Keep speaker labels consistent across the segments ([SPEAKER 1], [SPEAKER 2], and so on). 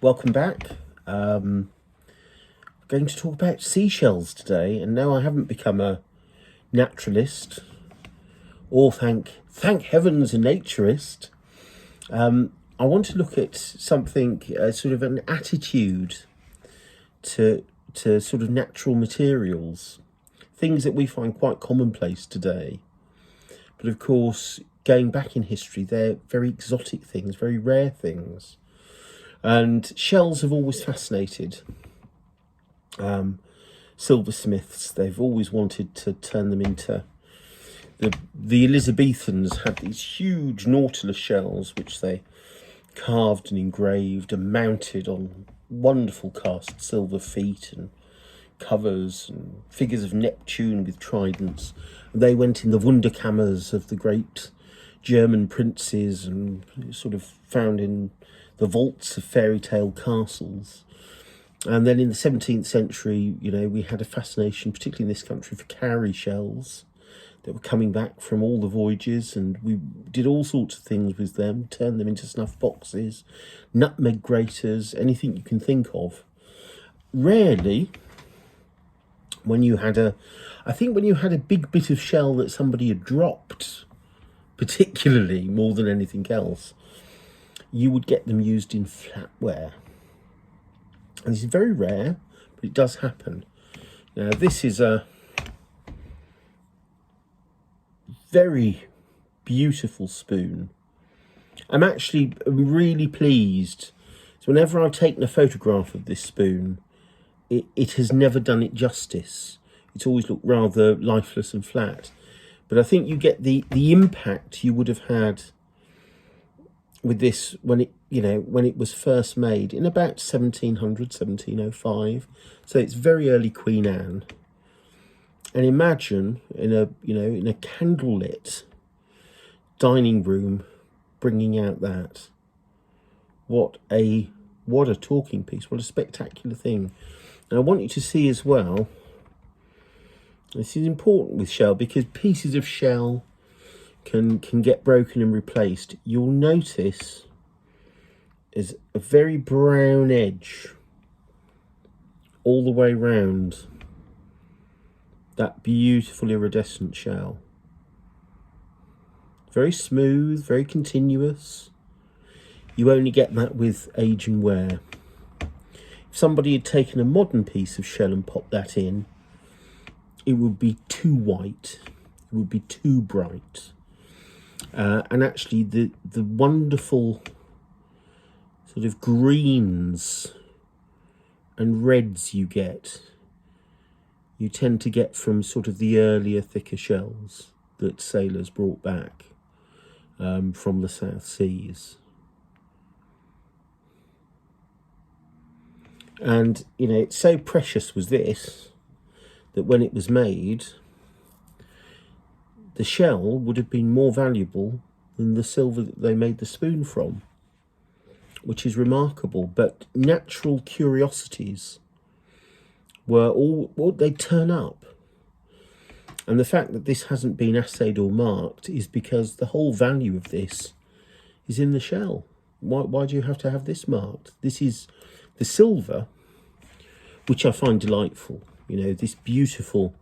[SPEAKER 1] welcome back. Going to talk about seashells today, and no, I haven't become a naturalist or thank heavens a naturist. I want to look at something, sort of an attitude to sort of natural materials, things that we find quite commonplace today. But of course, going back in history, they're very exotic things, very rare things. And shells have always fascinated silversmiths. They've always wanted to turn them into... The Elizabethans had these huge nautilus shells which they carved and engraved and mounted on wonderful cast silver feet and covers and figures of Neptune with tridents. They went in the Wunderkammers of the great German princes and sort of found in the vaults of fairy tale castles. And then in the 17th century, you know, we had a fascination, particularly in this country, for cowrie shells that were coming back from all the voyages, and we did all sorts of things with them, turned them into snuff boxes, nutmeg graters, anything you can think of. Rarely, when you had I think when you had a big bit of shell that somebody had dropped, particularly more than anything else, you would get them used in flatware. And this is very rare, but it does happen. Now, this is a very beautiful spoon. I'm actually really pleased. So whenever I've taken a photograph of this spoon, it has never done it justice. It's always looked rather lifeless and flat. But I think you get the impact you would have had with this when it was first made in about 1700, 1705. So it's very early Queen Anne. And imagine in a candlelit dining room, bringing out that. What a talking piece! What a spectacular thing! And I want you to see as well. This is important with shell because pieces of shell can get broken and replaced. You'll notice there's a very brown edge all the way round that beautiful iridescent shell. Very smooth, very continuous. You only get that with age and wear. If somebody had taken a modern piece of shell and popped that in, it would be too white, it would be too bright. And actually the wonderful sort of greens and reds you tend to get from sort of the earlier, thicker shells that sailors brought back from the South Seas. And, you know, it's so precious was this, that when it was made, the shell would have been more valuable than the silver that they made the spoon from, which is remarkable. But natural curiosities were they'd turn up. And the fact that this hasn't been assayed or marked is because the whole value of this is in the shell. Why do you have to have this marked? This is the silver, which I find delightful. You know, this beautiful,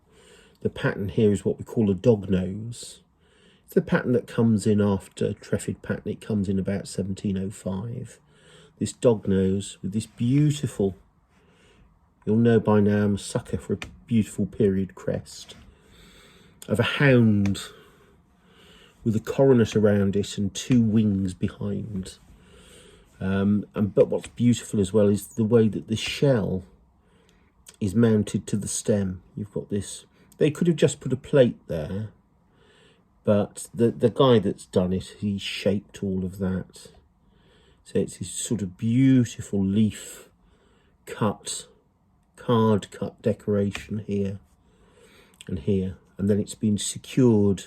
[SPEAKER 1] the pattern here is what we call a dog nose. It's the pattern that comes in after Trefid pattern. It comes in about 1705. This dog nose with this beautiful, you'll know by now I'm a sucker for a beautiful period crest of a hound with a coronet around it and two wings behind. But what's beautiful as well is the way that the shell is mounted to the stem. You've got this, they could have just put a plate there, but the guy that's done it, he shaped all of that. So it's this sort of beautiful leaf cut, card cut decoration here and here. And then it's been secured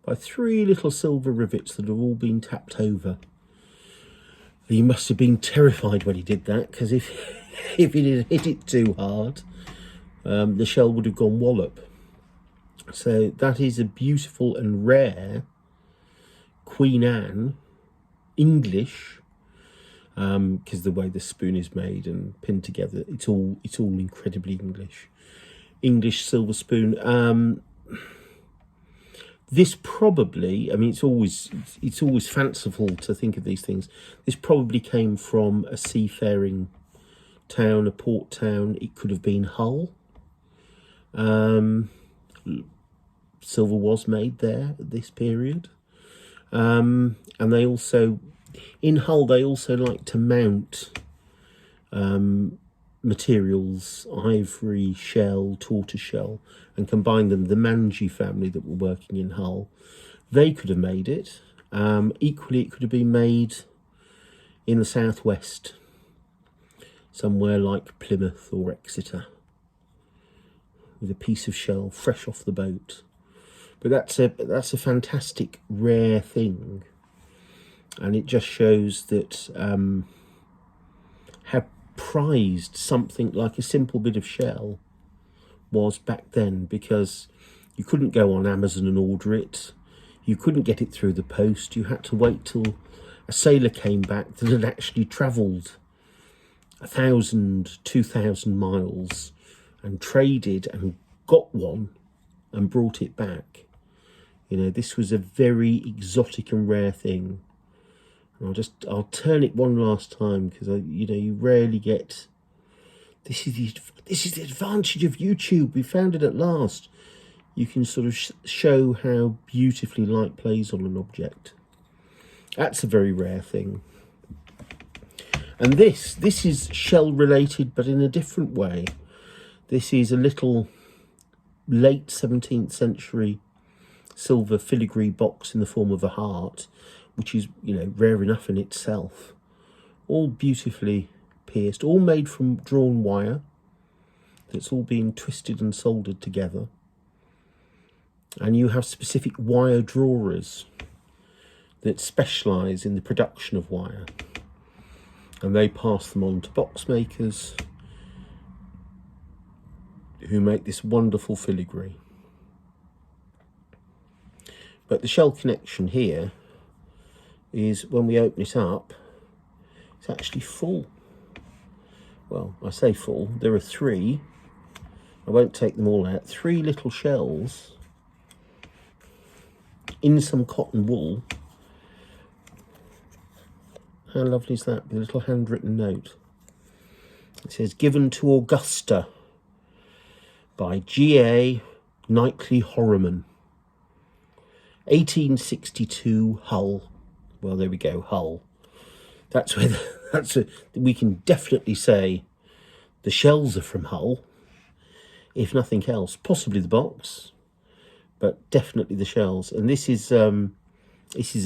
[SPEAKER 1] by 3 little silver rivets that have all been tapped over. He must have been terrified when he did that, because if he had hit it too hard, the shell would have gone wallop. So that is a beautiful and rare Queen Anne English because the way the spoon is made and pinned together, it's all incredibly English silver spoon. This probably, I mean, it's always fanciful to think of these things. This probably came from a seafaring town, a port town. It could have been Hull. Silver was made there at this period. And they also, in Hull, they also like to mount materials, ivory, shell, tortoiseshell, and combine them. The Manji family that were working in Hull, they could have made it. Equally, it could have been made in the southwest, somewhere like Plymouth or Exeter, with a piece of shell fresh off the boat. But that's a fantastic, rare thing, and it just shows that how prized something like a simple bit of shell was back then, because you couldn't go on Amazon and order it. You couldn't get it through the post. You had to wait till a sailor came back that had actually travelled 1,000, 2,000 miles and traded and got one and brought it back. You know, this was a very exotic and rare thing. And I'll turn it one last time, because you rarely get. This is the advantage of YouTube. We found it at last. You can sort of show how beautifully light plays on an object. That's a very rare thing. And this is shell related, but in a different way. This is a little late 17th century silver filigree box in the form of a heart, which is, rare enough in itself. All beautifully pierced, all made from drawn wire. That's all being twisted and soldered together. And you have specific wire drawers that specialise in the production of wire. And they pass them on to box makers who make this wonderful filigree. But the shell connection here is, when we open it up, it's actually full. Well, I say full, there are 3. I won't take them all out. 3 little shells in some cotton wool. How lovely is that? With a little handwritten note. It says, given to Augusta by G.A. Knightley Horriman, 1862, Hull. Well, there we go, Hull. That's where we can definitely say the shells are from Hull, if nothing else. Possibly the box, but definitely the shells. And this is a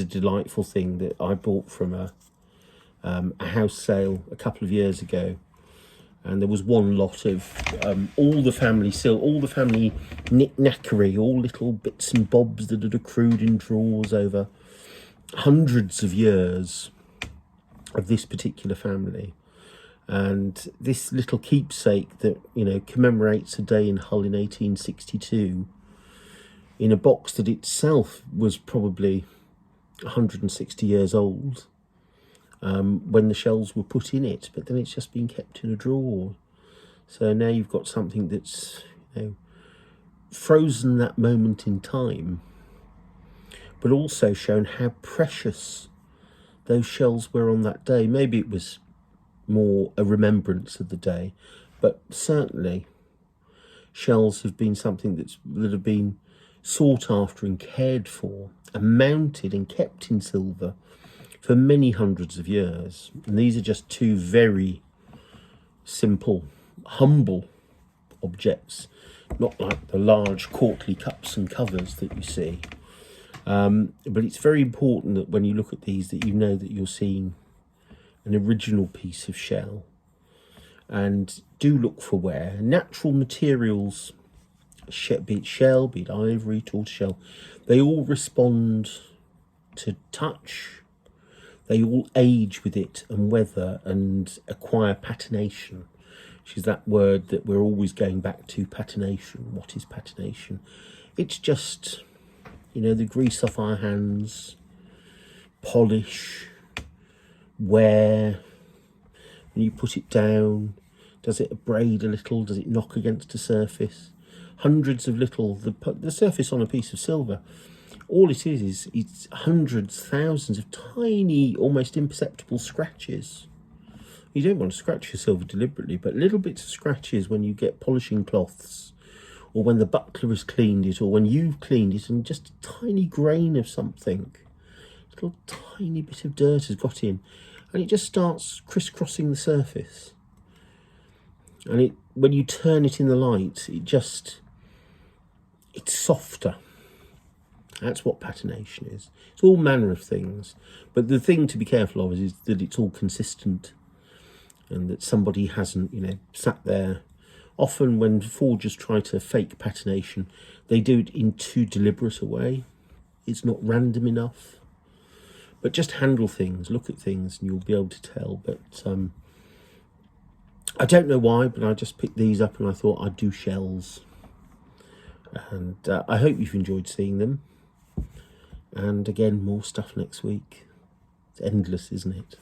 [SPEAKER 1] delightful thing that I bought from a house sale a couple of years ago. And there was one lot of all the family knick-knackery, all little bits and bobs that had accrued in drawers over hundreds of years of this particular family. And this little keepsake that, commemorates a day in Hull in 1862, in a box that itself was probably 160 years old, when the shells were put in it, but then it's just been kept in a drawer. So now you've got something that's frozen that moment in time, but also shown how precious those shells were on that day. Maybe it was more a remembrance of the day, but certainly shells have been something that have been sought after and cared for and mounted and kept in silver for many hundreds of years. And these are just 2 very simple, humble objects, not like the large courtly cups and covers that you see. But it's very important that when you look at these, that you know that you're seeing an original piece of shell. And do look for wear. Natural materials, be it shell, be it ivory, tortoiseshell, they all respond to touch. They all age with it and weather and acquire patination, which is that word that we're always going back to, patination. What is patination? It's just, the grease off our hands, polish, wear, when you put it down? Does it abrade a little? Does it knock against a surface? Hundreds of little, the surface on a piece of silver, all it is it's hundreds, thousands of tiny, almost imperceptible scratches. You don't want to scratch your silver deliberately, but little bits of scratches when you get polishing cloths, or when the butler has cleaned it, or when you've cleaned it, and just a tiny grain of something, a little tiny bit of dirt has got in, and it just starts crisscrossing the surface. And when you turn it in the light, it's softer. That's what patination is. It's all manner of things. But the thing to be careful of is that it's all consistent, and that somebody hasn't, sat there. Often when forgers try to fake patination, they do it in too deliberate a way. It's not random enough. But just handle things, look at things, and you'll be able to tell. But I don't know why, but I just picked these up and I thought I'd do shells. And I hope you've enjoyed seeing them. And again, more stuff next week. It's endless, isn't it?